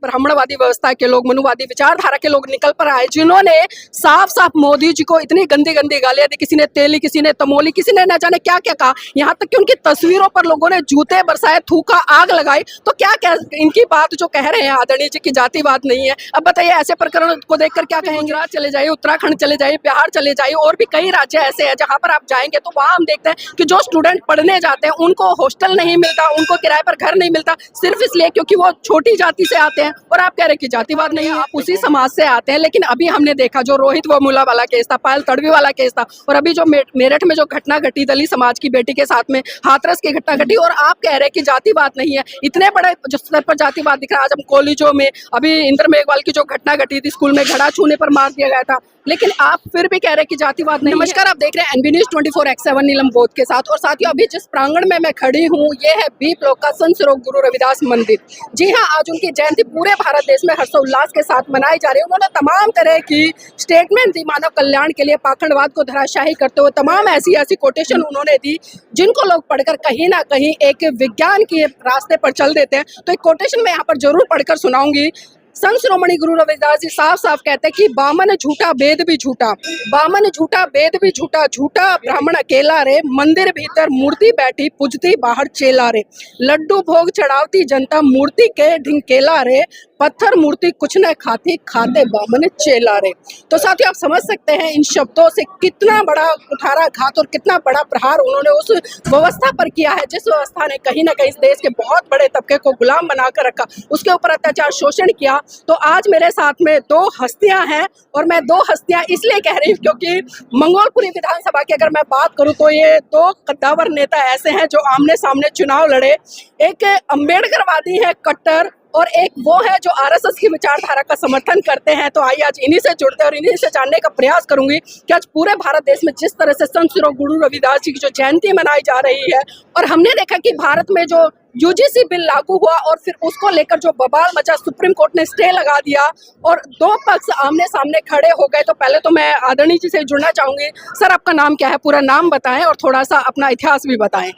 ब्राह्मणवादी व्यवस्था के लोग, मनुवादी विचारधारा के लोग निकल पर आए, जिन्होंने साफ साफ मोदी जी को इतनी गंदी गंदी गालियां दी। किसी ने तेली, किसी ने तमोली, किसी ने न जाने क्या क्या कहा। यहाँ तक कि उनकी तस्वीरों पर लोगों ने जूते बरसाए, थूका, आग लगाई। तो क्या इनकी बात जो कह रहे हैं आदरणीय जी की जातिवाद नहीं है। अब बताइए, ऐसे प्रकरण को देखकर क्या कहेंगे? गुजरात चले जाइए, उत्तराखंड चले जाइए, बिहार चले जाइए, और भी कई राज्य ऐसे हैं जहाँ पर आप जाएंगे तो वहाँ हम देखते हैं कि जो स्टूडेंट पढ़ने जाते हैं उनको हॉस्टल नहीं मिलता, उनको किराए पर घर नहीं मिलता, सिर्फ इसलिए क्योंकि वो छोटी जाति से आते हैं। और आप कह रहे हैं कि जातिवाद नहीं है, आप उसी समाज से आते हैं। लेकिन अभी हमने देखा जो रोहित वमुला वाला केस था, पायल तड़वी वाला केस था, और अभी जो मेरठ में जो घटना घटी दलित समाज की बेटी के साथ में, हाथरस की घटना घटी, और आप कह रहे हैं कि जातिवाद नहीं है। इतने बड़े जो स्तर पर जातिवाद दिख रहा है। आज हम कॉलेजों में, अभी इंद्र मेघवाल की जो घटना घटी थी, स्कूल में घड़ा छूने पर मार दिया गया था, लेकिन आप फिर भी कह रहे हैं कि जातिवाद नहीं। नमस्कार, आप देख रहे हैं एनबी न्यूज 24/7 नीलम बोध के साथ। और साथियों, अभी जिस प्रांगण में मैं खड़ी हूँ, ये है बी ब्लॉक का संत स्वरूप गुरु रविदास मंदिर। जी हाँ, आज उनकी जयंती पूरे भारत देश में हर्षोल्लास के साथ मनाई जा रही है। उन्होंने तमाम तरह की स्टेटमेंट दी मानव कल्याण के लिए, पाखंडवाद को धराशायी करते हुए तमाम ऐसी ऐसी कोटेशन उन्होंने दी, जिनको लोग पढ़कर कहीं ना कहीं एक विज्ञान के रास्ते पर चल देते हैं। तो एक कोटेशन मैं यहाँ पर जरूर पढ़कर सुनाऊंगी। संत शिरोमणि गुरु रविदास जी साफ साफ कहते हैं कि बामन झूठा वेद भी झूठा, बामन झूठा वेद भी झूठा, झूठा ब्राह्मण अकेला रे, मंदिर भीतर मूर्ति बैठी, पूजती बाहर चेला रे, लड्डू भोग चढ़ावती जनता, मूर्ति के ढिंकेला रे, पत्थर मूर्ति कुछ न खाती, खाते बामन चेला रे। तो साथियों, आप समझ सकते हैं इन शब्दों से कितना बड़ा कुठाराघात और कितना बड़ा प्रहार उन्होंने उस व्यवस्था पर किया है, जिस व्यवस्था ने कहीं ना कहीं इस देश के बहुत बड़े तबके को गुलाम बनाकर रखा, उसके ऊपर अत्याचार, शोषण किया। तो आज मेरे साथ में दो हस्तियां हैं, और मैं दो हस्तियां इसलिए कह रही हूँ क्योंकि मंगोलपुरी विधानसभा की अगर मैं बात करूं तो ये दो कद्दावर नेता ऐसे हैं जो आमने सामने चुनाव लड़े। एक अम्बेडकरवादी है कट्टर, और एक वो है जो आरएसएस की विचारधारा का समर्थन करते हैं। तो आइए आज इन्हीं से जुड़ते हैं और इन्हीं से जानने का प्रयास करूंगी कि आज पूरे भारत देश में जिस तरह से संत स्वरूप गुरु रविदास जी की जो जयंती मनाई जा रही है, और हमने देखा कि भारत में जो यूजीसी बिल लागू हुआ और फिर उसको लेकर जो बवाल मचा, सुप्रीम कोर्ट ने स्टे लगा दिया और दो पक्ष आमने सामने खड़े हो गए। तो पहले तो मैं आदरणीय जी से जुड़ना चाहूंगी। सर, आपका नाम क्या है? पूरा नाम बताएं और थोड़ा सा अपना इतिहास भी बताएं।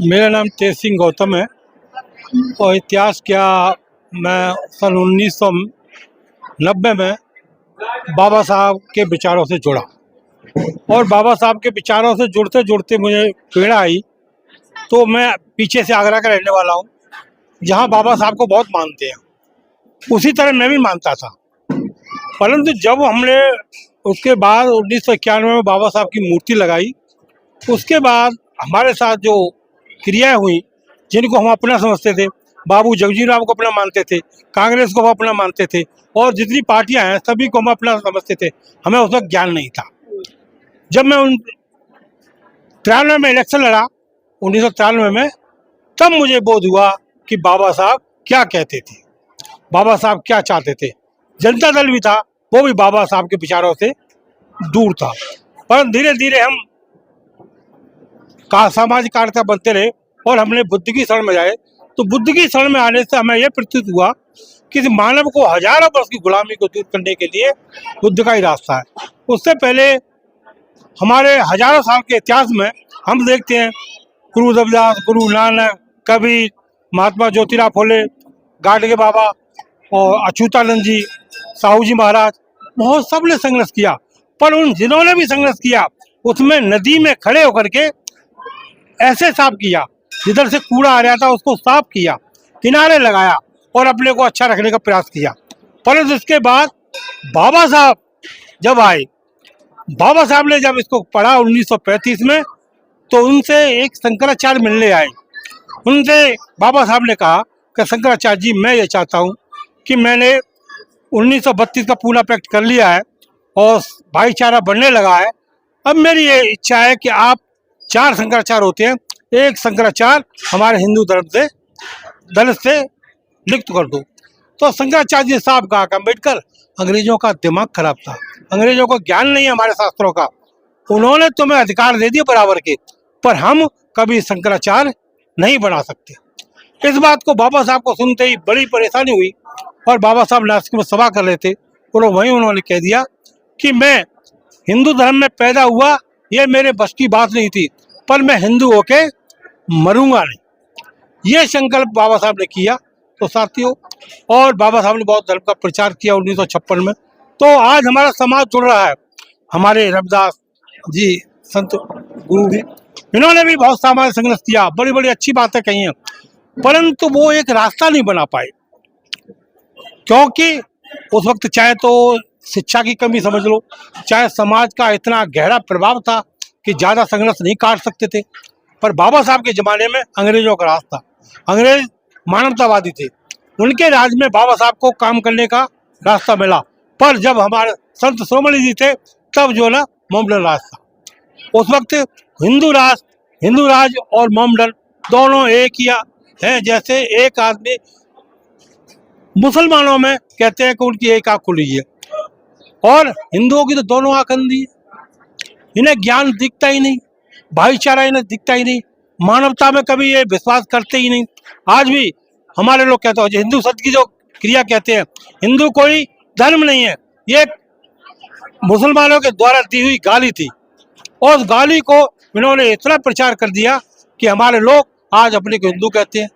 मेरा नाम तेज सिंह गौतम है, और इतिहास क्या, मैं सन 1990 में बाबा साहब के विचारों से जुड़ा, और बाबा साहब के विचारों से जुड़ते जुड़ते मुझे पीड़ा आई। तो मैं पीछे से आगरा का रहने वाला हूँ, जहाँ बाबा साहब को बहुत मानते हैं, उसी तरह मैं भी मानता था। परंतु जब हमने उसके बाद 1991 में बाबा साहब की मूर्ति लगाई, उसके बाद हमारे साथ जो क्रियाएं हुई, जिनको हम अपना समझते थे, बाबू जगजीवन राम को अपना मानते थे, कांग्रेस को अपना मानते थे, और जितनी पार्टियां हैं सभी को हम अपना समझते थे, हमें उस वक्त ज्ञान नहीं था। जब मैं 93 में इलेक्शन लड़ा, 1993 में, तब मुझे बोध हुआ कि बाबा साहब क्या कहते थे, बाबा साहब क्या चाहते थे। जनता दल भी था, वो भी बाबा साहब के विचारों से दूर था। पर धीरे धीरे हम सामाजिक कार्यकर्ता बनते रहे और हमने बुद्ध की शरण में जाए। तो बुद्ध की शरण में आने से हमें यह प्रतीत हुआ कि मानव को हजारों वर्ष की गुलामी को दूर करने के लिए बुद्ध का ही रास्ता है। उससे पहले हमारे हजारों साल के इतिहास में हम देखते हैं गुरु रविदास, गुरु नानक, कबीर, महात्मा ज्योतिराव फुले, गाडगे बाबा और अच्युतानंद जी, साहू जी महाराज, बहुत सब ने संघर्ष किया। पर उन जिन्होंने भी संघर्ष किया, उसमें नदी में खड़े होकर के ऐसे साफ किया, जिधर से कूड़ा आ रहा था उसको साफ किया, किनारे लगाया और अपने को अच्छा रखने का प्रयास किया। परंतु इसके बाद बाबा साहब जब आए, बाबा साहब ने जब इसको पढ़ा 1935 में, तो उनसे एक शंकराचार्य मिलने आए। उनसे बाबा साहब ने कहा कि शंकराचार्य जी, मैं ये चाहता हूँ कि मैंने 1932 का पूना पैक्ट कर लिया है और भाईचारा बढ़ने लगा है। अब मेरी ये इच्छा है कि आप 4 शंकराचार्य होते हैं, एक शंकराचार्य हमारे हिंदू धर्म से दलित से लिखित कर दो। तो शंकराचार्य जी साहब कहा कि अम्बेडकर, अंग्रेजों का दिमाग खराब था, अंग्रेजों को ज्ञान नहीं है हमारे शास्त्रों का, उन्होंने तुम्हें अधिकार दे दिए बराबर के, पर हम कभी शंकराचार्य नहीं बना सकते। इस बात को बाबा साहब को सुनते ही बड़ी परेशानी हुई, और बाबा साहब नासिक में सभा कर रहे थे, और वहीं उन्होंने कह दिया कि मैं हिंदू धर्म में पैदा हुआ, ये मेरे बस की बात नहीं थी, पर मैं हिंदू होके मरूंगा नहीं। ये संकल्प बाबा साहब ने किया, तो साथियों, और बाबा साहब ने बौद्ध धर्म का प्रचार किया 1956 में। तो आज हमारा समाज जुड़ रहा है। हमारे रविदास जी संत गुरु भी, इन्होंने भी बहुत सामाजिक संघर्ष किया, बड़ी बड़ी अच्छी बातें कही हैं, परंतु वो एक रास्ता नहीं बना पाए, क्योंकि उस वक्त चाहे तो शिक्षा की कमी समझ लो, चाहे समाज का इतना गहरा प्रभाव था कि ज़्यादा संघर्ष नहीं काट सकते थे। पर बाबा साहब के ज़माने में अंग्रेजों का राज था, अंग्रेज मानवतावादी थे, उनके राज में बाबा साहब को काम करने का रास्ता मिला। पर जब हमारे संत शिरोमणि जी थे तब जो ना मोमडन राज था। उस वक्त हिंदू राज और मोमडन दोनों एक ही है। जैसे एक आदमी, मुसलमानों में कहते हैं कि उनकी एक आँख खुली है और हिंदुओं की तो दोनों आँख अंधी है। इन्हें ज्ञान दिखता ही नहीं, भाईचारा इन्हें दिखता ही नहीं, मानवता में कभी ये विश्वास करते ही नहीं। आज भी हमारे लोग कहते हैं, हिंदू शब्द की जो क्रिया कहते हैं, हिंदू कोई धर्म नहीं है, ये मुसलमानों के द्वारा दी हुई गाली थी। और उस गाली को इन्होंने इतना प्रचार कर दिया कि हमारे लोग आज अपने को हिंदू कहते हैं।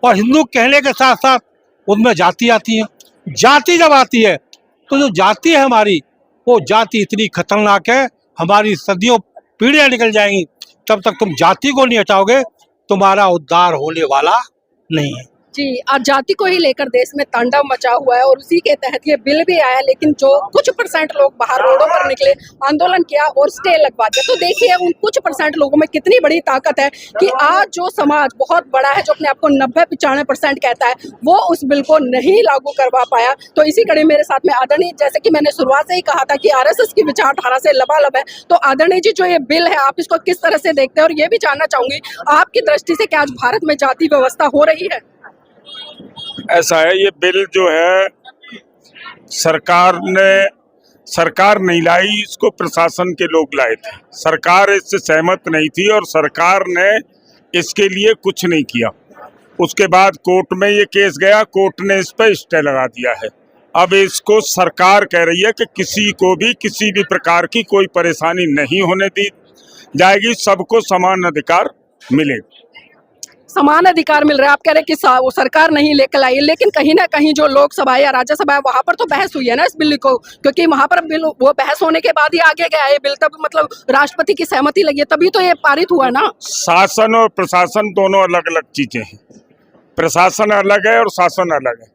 और हिंदू कहने के साथ साथ उनमें जाति आती है। जाति जब आती है तो जो जाति है हमारी, वो जाति इतनी खतरनाक है, हमारी सदियों पीढ़ियां निकल जाएंगी, तब तक तुम जाति को नहीं हटाओगे, तुम्हारा उद्धार होने वाला नहीं है। जी, आज जाति को ही लेकर देश में तांडव मचा हुआ है और उसी के तहत ये बिल भी आया, लेकिन जो कुछ परसेंट लोग बाहर रोडों पर निकले, आंदोलन किया और स्टे लगवा दिया। तो देखिए उन कुछ परसेंट लोगों में कितनी बड़ी ताकत है कि आज जो समाज बहुत बड़ा है, जो अपने आप को 90-95% कहता है, वो उस बिल को नहीं लागू करवा पाया। तो इसी कड़ी मेरे साथ में आदरणीय, जैसे कि मैंने शुरुआत से ही कहा था कि आरएसएस की विचारधारा से लबालब है, तो आदरणीय जी जो ये बिल है आप इसको किस तरह से देखते हैं? और ये भी जानना चाहूंगी आपकी दृष्टि से क्या आज भारत में जाति व्यवस्था हो रही है? ऐसा है, ये बिल जो है सरकार नहीं लाई, इसको प्रशासन के लोग लाए थे। सरकार इससे सहमत नहीं थी और सरकार ने इसके लिए कुछ नहीं किया। उसके बाद कोर्ट में ये केस गया, कोर्ट ने इस पर स्टे लगा दिया है। अब इसको सरकार कह रही है कि किसी को भी किसी भी प्रकार की कोई परेशानी नहीं होने दी जाएगी, सबको समान अधिकार मिलेगा। समान अधिकार मिल रहा है, आप कह रहे हैं कि वो सरकार नहीं लेकर आई, लेकिन कहीं ना कहीं जो लोकसभा या राज्यसभा है वहां पर तो बहस हुई है ना इस बिल को, क्योंकि वहां पर बिल वो बहस होने के बाद ही आगे गया ये बिल, तब मतलब राष्ट्रपति की सहमति लगी है तभी तो ये पारित हुआ ना। शासन और प्रशासन दोनों अलग अलग चीजें हैं, प्रशासन अलग है और शासन अलग है।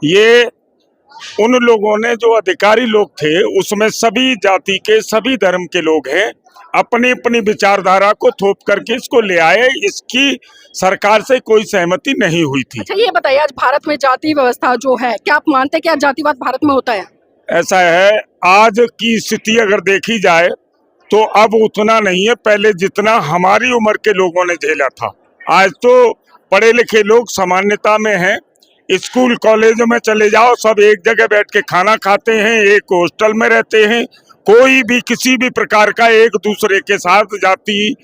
ये उन लोगों ने, जो अधिकारी लोग थे उसमें सभी जाति के सभी धर्म के लोग हैं, अपनी अपनी विचारधारा को थोप करके इसको ले आए। इसकी सरकार से कोई सहमति नहीं हुई थी। अच्छा ये बताइए, आज भारत में जाति व्यवस्था जो है, क्या आप मानते हैं कि आज जातिवाद भारत में होता है? ऐसा है, आज की स्थिति अगर देखी जाए तो अब उतना नहीं है पहले जितना हमारी उम्र के लोगों ने झेला था। आज तो पढ़े लिखे लोग सामान्यता में हैं, स्कूल कॉलेजों में चले जाओ, सब एक जगह बैठ के खाना खाते हैं, एक हॉस्टल में रहते हैं, कोई भी किसी भी प्रकार का एक दूसरे के साथ जाति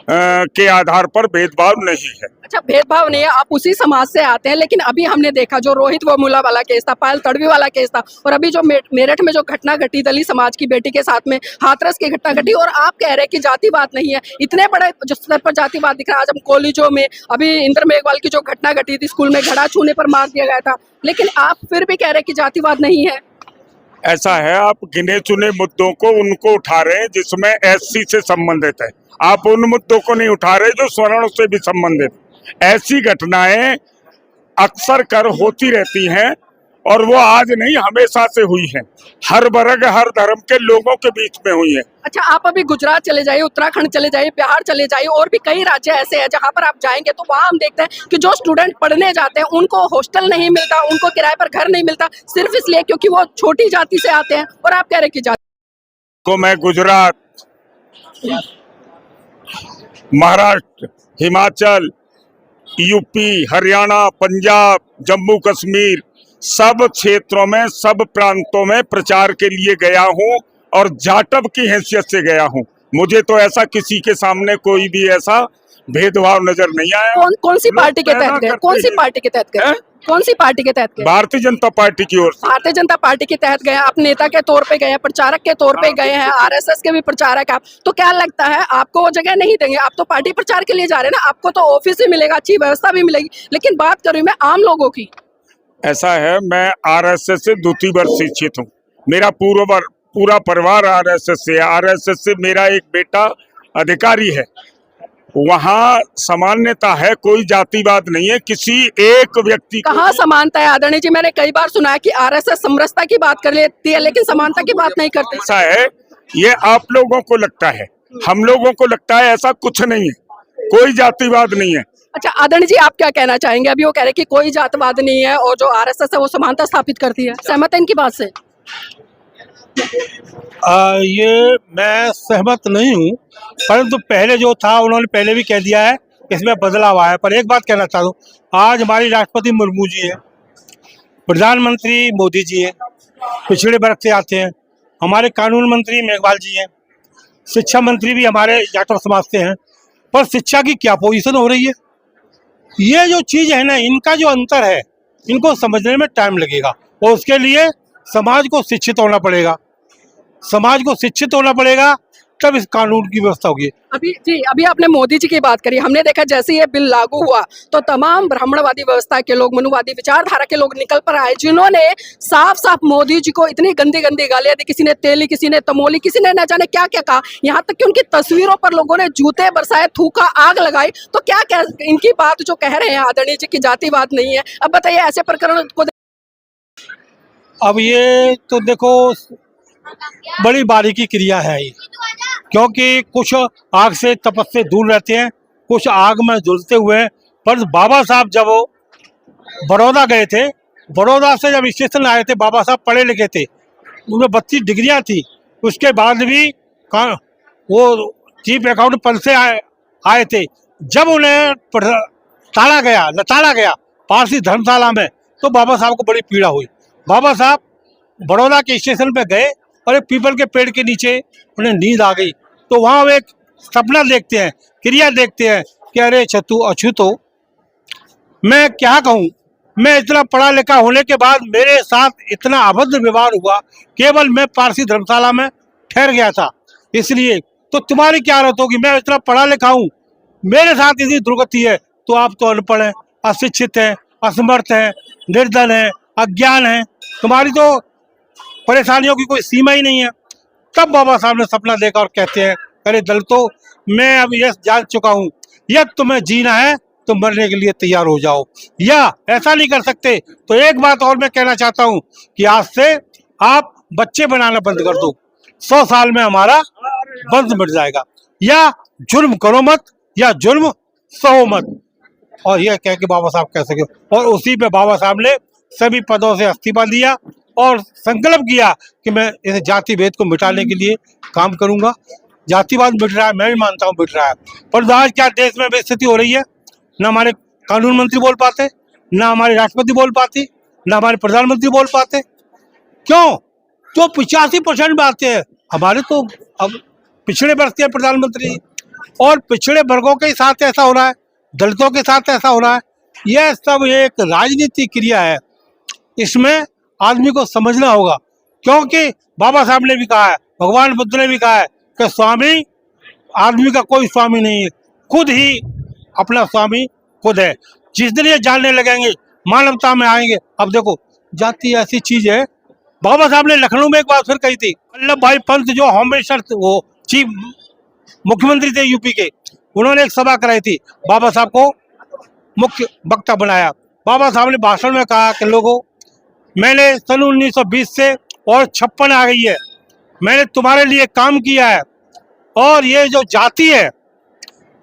के आधार पर भेदभाव नहीं है। अच्छा, भेदभाव नहीं है, आप उसी समाज से आते हैं, लेकिन अभी हमने देखा जो रोहित वमुला वाला केस था, पायल तड़वी वाला केस था, और अभी जो मेरठ में जो घटना घटी दलित समाज की बेटी के साथ में हाथरस की घटना घटी, और आप कह रहे हैं कि जातिवाद नहीं है। इतने बड़े जो स्तर पर जातिवाद दिख रहा है। आज हम कॉलेजों में, अभी इंद्र मेघवाल की जो घटना घटी थी, स्कूल में घड़ा छूने पर मार दिया गया था, लेकिन आप फिर भी कह रहे हैं कि जातिवाद नहीं है। ऐसा है, आप गिने चुने मुद्दों को उनको उठा रहे हैं जिसमें एससी से संबंधित है, आप उन मुद्दों को नहीं उठा रहे जो स्वर्ण से भी संबंधित। ऐसी घटनाएं अक्सर कर होती रहती हैं और वो आज नहीं हमेशा से हुई हैं, हर वर्ग हर धर्म के लोगों के बीच में हुई है। अच्छा, आप अभी गुजरात चले जाइए, उत्तराखंड चले जाइए, बिहार चले जाइए, और भी कई राज्य ऐसे हैं जहां पर आप जाएंगे तो वहां हम देखते हैं कि जो स्टूडेंट पढ़ने जाते हैं उनको हॉस्टल नहीं मिलता, उनको किराए पर घर नहीं मिलता, सिर्फ इसलिए क्योंकि वो छोटी जाति से आते हैं। और आप कह रहे हैं कि जाति को मैं गुजरात, महाराष्ट्र, हिमाचल, यूपी, हरियाणा, पंजाब, जम्मू कश्मीर, सब क्षेत्रों में, सब प्रांतों में प्रचार के लिए गया हूं और जाटव की हैसियत से गया हूं। मुझे तो ऐसा किसी के सामने कोई भी ऐसा भेदभाव नजर नहीं आया। कौन सी पार्टी के तहत गए? कौन सी पार्टी के तहत गए? कौन सी पार्टी के तहत गए? भारतीय जनता पार्टी की ओर से। भारतीय जनता पार्टी के तहत गए, आप नेता के तौर पे गए हैं, प्रचारक के तौर पे गए हैं, आरएसएस के भी प्रचारक आप, तो क्या लगता है आपको वो जगह नहीं देंगे? आप तो पार्टी प्रचार के लिए जा रहे हैं ना, आपको तो ऑफिस भी मिलेगा, अच्छी व्यवस्था भी मिलेगी, लेकिन बात करूं मैं आम लोगों की। ऐसा है, मैं आरएसएस से द्वितीय वर्ष शिक्षित हूँ। मेरा पूरा परिवार आरएसएस से है। आरएसएस से मेरा एक बेटा अधिकारी है। वहाँ समानता है, कोई जातिवाद नहीं है किसी एक व्यक्ति को। कहाँ समानता है आदरणीय जी? मैंने कई बार सुना है कि आरएसएस समरसता की बात कर लेती है लेकिन समानता की बात नहीं करती। ऐसा है, ये आप लोगों को लगता है, हम लोगों को लगता है ऐसा कुछ नहीं है, कोई जातिवाद नहीं है। अच्छा आदरणीय जी, आप क्या कहना चाहेंगे? अभी वो कह रहे हैं कि कोई जातवाद नहीं है और जो आरएसएस है वो समानता स्थापित करती है, सहमत है इनकी बात से? ये मैं सहमत नहीं हूँ, परंतु पहले जो था उन्होंने पहले भी कह दिया है, इसमें बदलाव आया। पर एक बात कहना चाहता हूँ, आज हमारी राष्ट्रपति मुर्मू जी हैं, प्रधानमंत्री मोदी जी हैं, पिछड़े वर्ग से आते हैं, हमारे कानून मंत्री मेघवाल जी हैं, शिक्षा मंत्री भी हमारे जाटव समाज से हैं। पर शिक्षा की क्या पोजीशन हो रही है, ये जो चीज़ है ना, इनका जो अंतर है, इनको समझने में टाइम लगेगा और उसके लिए समाज को शिक्षित होना पड़ेगा। समाज को शिक्षित होना पड़ेगा, तब इस कानून की व्यवस्था होगी। अभी आपने मोदी जी की बात करी। हमने देखा जैसे ये बिल लागू हुआ तो तमाम ब्राह्मणवादी व्यवस्था के लोग, मनुवादी विचारधारा के लोग निकल पर आए, जिन्होंने साफ साफ मोदी जी को इतनी गंदी गंदी गालियां दी। किसी ने तेली, किसी ने तमोली, किसी ने न जाने क्या क्या कहा। यहाँ तक कि उनकी तस्वीरों पर लोगों ने जूते बरसाए, थूका, आग लगाई। तो क्या क्या इनकी बात जो कह रहे हैं आदरणीय जी की जातिवाद नहीं है, अब बताइए ऐसे प्रकरण को। अब ये तो देखो, बड़ी बारीकी क्रिया है ये, क्योंकि कुछ आग से तपस से दूर रहते हैं, कुछ आग में जलते हुए हैं। पर बाबा साहब जब वो बड़ौदा गए थे, बड़ौदा से जब स्टेशन आए थे, बाबा साहब पढ़े लिखे थे, उनमें 32 डिग्रियां थी। उसके बाद भी वो चीफ अकाउंट पद से आए थे। जब उन्हें लताड़ा गया पारसी धर्मशाला में, तो बाबा साहब को बड़ी पीड़ा हुई। बाबा साहब बड़ौदा के स्टेशन पे गए और एक पीपल के पेड़ के नीचे उन्हें नींद आ गई। तो वहाँ वो एक सपना देखते हैं, क्रिया देखते हैं कि अरे छतु अछूतो, मैं क्या कहूँ, मैं इतना पढ़ा लिखा होने के बाद मेरे साथ इतना अभद्र व्यवहार हुआ, केवल मैं पारसी धर्मशाला में ठहर गया था इसलिए। तो तुम्हारी क्या हालत होगी, मैं इतना पढ़ा लिखा हूँ, मेरे साथ इतनी दुर्गति है, तो आप तो अनपढ़ हैं, अशिक्षित हैं, असमर्थ हैं, निर्धन हैं, अज्ञान हैं, तुम्हारी तो परेशानियों की कोई सीमा ही नहीं है। तब बाबा साहब ने सपना देखा और कहते हैं, अरे दलितों, मैं अब यह जान चुका हूँ, यह तुम्हें जीना है तो मरने के लिए तैयार हो जाओ, या ऐसा नहीं कर सकते तो एक बात और मैं कहना चाहता हूँ कि आज से आप बच्चे बनाना बंद कर दो, 100 साल में हमारा वंश मिट जाएगा, या जुर्म करो मत, या जुर्म सहो मत। और यह कह के बाबा साहब कह सके, और उसी पे बाबा साहब ने सभी पदों से इस्तीफा दिया और संकल्प किया कि मैं इस जाति भेद को मिटाने के लिए काम करूंगा। जातिवाद मिट रहा है, मैं भी मानता हूँ मिट रहा है, पर आज क्या देश में स्थिति हो रही है, ना हमारे कानून मंत्री बोल पाते, ना हमारे राष्ट्रपति बोल पाती, ना हमारे प्रधानमंत्री बोल पाते। क्यों? तो 85% में आते हैं हमारे, तो अब पिछड़े वर्ग के प्रधानमंत्री, और पिछड़े वर्गों के साथ ऐसा हो रहा है, दलितों के साथ ऐसा हो रहा है। यह सब एक राजनीतिक क्रिया है, इसमें आदमी को समझना होगा। क्योंकि बाबा साहब ने भी कहा है, भगवान बुद्ध ने भी कहा है कि स्वामी आदमी का कोई स्वामी नहीं है, खुद ही अपना स्वामी खुद है। जिस दिन ये जानने लगेंगे, मानवता में आएंगे। अब देखो, जाति ऐसी चीज है, बाबा साहब ने लखनऊ में एक बात फिर कही थी, वल्लभ भाई पंत जो होम मिनिस्टर, वो चीफ मुख्यमंत्री थे यूपी के, उन्होंने एक सभा कराई थी, बाबा साहब को मुख्य वक्ता बनाया। बाबा साहब ने भाषण में कहा कि लोगों, मैंने सन 1920 से और 56 आ गई है, मैंने तुम्हारे लिए काम किया है, और ये जो जाति है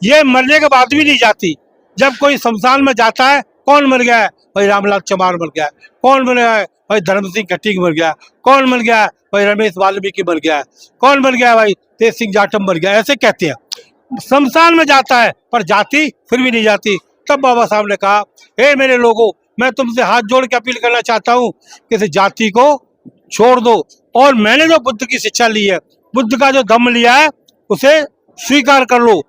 ये मरने के बाद भी नहीं जाती। जब कोई शमशान में जाता है, कौन मर गया है? भाई रामलाल चमार मर गया है। कौन मर गया है? भाई धर्म सिंह कट्टी मर गया है। कौन मर गया है? भाई रमेश वाल्मीकि मर गया है। कौन मर गया है? भाई तेज सिंह जाटव मर गया है। ऐसे कहते हैं। शमशान में जाता है पर जाति फिर भी नहीं जाती। तब बाबा साहब ने कहा, हे मेरे लोगों, मैं तुमसे हाथ जोड़ के अपील करना चाहता हूँ कि इस जाति को छोड़ दो, और मैंने जो बुद्ध की शिक्षा ली है, बुद्ध का जो धम्म लिया है, उसे स्वीकार कर लो।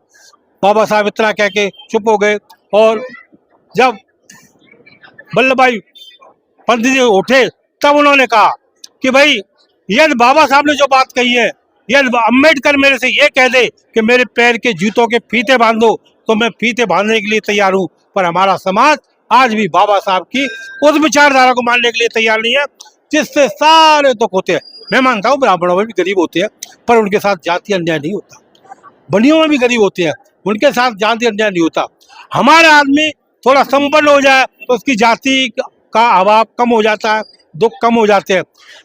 बाबा साहब इतना कह के चुप हो गए, और जब वल्लभ भाई पंत जी उठे, तब उन्होंने कहा कि भाई यदि बाबा साहब ने जो बात कही है, यदि अम्बेडकर मेरे से ये कह दे कि मेरे पैर के जूतों के फीते बांध दो, तो मैं फीते बांधने के लिए तैयार हूँ, पर हमारा समाज आज भी बाबा साहब की उस विचारधारा को मानने के लिए तैयार नहीं है, जिससे सारे दुख होते हैं। मैं मानता हूँ ब्राह्मणों में भी गरीब होते हैं, पर उनके साथ जाति अन्याय नहीं होता। बनियों में भी गरीब होते हैं, उनके साथ जाति अन्याय नहीं होता। हमारा आदमी थोड़ा संपन्न हो जाए तो उसकी जाति का अभाव कम हो जाता है, दुख कम हो जाते हैं।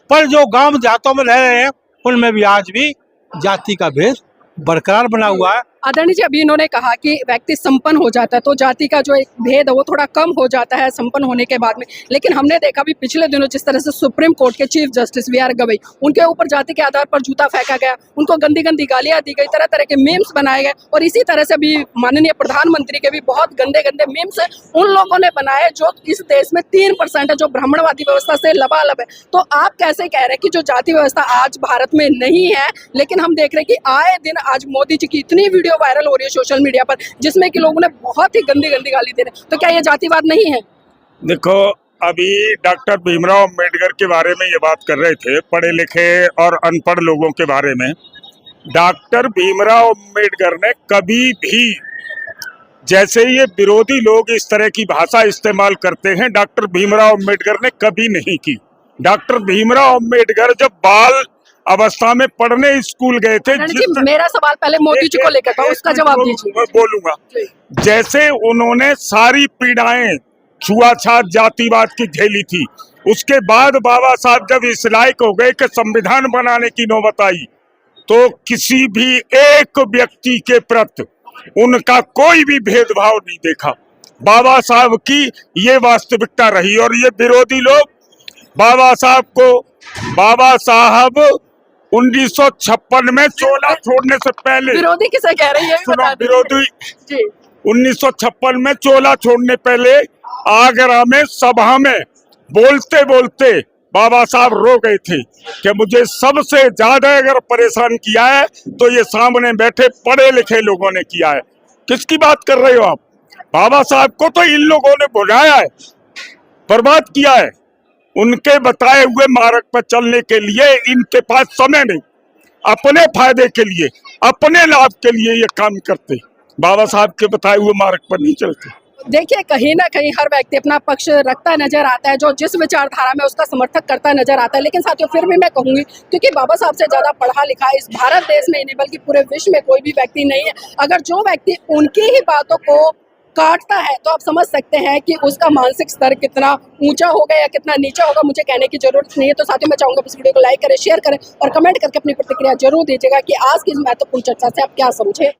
पर जो गांव देहातों में रह रहे हैं उनमें भी आज भी जाति का भेद बरकरार बना हुआ है। आदरणीय जी, अभी इन्होंने कहा कि व्यक्ति संपन्न हो जाता है तो जाति का जो एक भेद है वो थोड़ा कम हो जाता है संपन्न होने के बाद में। लेकिन हमने देखा भी पिछले दिनों जिस तरह से सुप्रीम कोर्ट के chief justice V R Gavai, उनके ऊपर जाति के आधार पर जूता फेंका गया, उनको गंदी गंदी गालियां दी गई, तरह तरह के मीम्स बनाए गए। और इसी तरह से भी माननीय प्रधानमंत्री के भी बहुत गंदे गंदे मीम्स उन लोगों ने बनाए जो इस देश में 3% है, जो ब्राह्मणवादी व्यवस्था से लबालब है। तो आप कैसे कह रहे हैं कि जो जाति व्यवस्था आज भारत में नहीं है, लेकिन हम देख रहे हैं कि आए दिन आज मोदी जी की इतनी वीडियो वायरल हो रही है सोशल मीडिया पर जिसमें कि लोगों ने बहुत ही गंदी गंदी गाली दे रहे हैं। तो क्या ये जातिवाद नहीं है? देखो, अभी डॉक्टर भीमराव अम्बेडकर के बारे में ये बात कर रहे थे, पढ़े लिखे और अनपढ़ लोगों के बारे में। डॉक्टर भीमराव अम्बेडकर ने कभी भी, जैसे ये विरोधी लोग इस तरह की भाषा इस्तेमाल करते हैं, डॉक्टर भीमराव अम्बेडकर ने कभी नहीं की। डॉक्टर भीमराव अम्बेडकर जब बाल अवस्था में पढ़ने स्कूल गए थे, मेरा सवाल पहले मोदी जी को लेकर था, उसका जवाब दीजिए। मैं बोलूंगा। जैसे उन्होंने सारी पीड़ाएं छुआछात जातिवाद की झेली थी, उसके बाद बाबा साहब जब इस लायक हो गए कि संविधान बनाने की नौबत आई, तो किसी भी एक व्यक्ति के प्रति उनका कोई भी भेदभाव नहीं देखा। बाबा साहब की ये वास्तविकता रही। और ये विरोधी लोग बाबा साहब 1956 में चोला छोड़ने से पहले, विरोधी किसे कह रही है? विरोधी 1956 में चोला छोड़ने पहले आगरा में सभा में बोलते बोलते बाबा साहब रो गए थे कि मुझे सबसे ज्यादा अगर परेशान किया है तो ये सामने बैठे पढ़े लिखे लोगों ने किया है। किसकी बात कर रहे हो आप? बाबा साहब को तो इन लोगों ने भुलाया है, बर्बाद किया है। उनके बताए हुए मार्ग पर चलने के लिए इनके पास समय नहीं, अपने फायदे के लिए, अपने लाभ के लिए ये काम करते, बाबा साहब के बताए हुए मार्ग पर नहीं चलते। देखिए, कहीं ना कहीं हर व्यक्ति अपना पक्ष रखता नजर आता है, जो जिस विचारधारा में उसका समर्थक करता नजर आता है। लेकिन साथियों, फिर भी मैं कहूंगी, क्योंकि बाबा साहब से ज्यादा पढ़ा लिखा इस भारत देश में नहीं बल्कि पूरे विश्व में कोई भी व्यक्ति नहीं है। अगर जो व्यक्ति उनकी ही बातों को काटता है तो आप समझ सकते हैं कि उसका मानसिक स्तर कितना ऊंचा होगा या कितना नीचा होगा, मुझे कहने की जरूरत नहीं है। तो साथियों, मैं चाहूंगा इस वीडियो को लाइक करें, शेयर करें और कमेंट करके अपनी प्रतिक्रिया जरूर दीजिएगा कि आज की इस महत्वपूर्ण चर्चा से आप क्या समझे।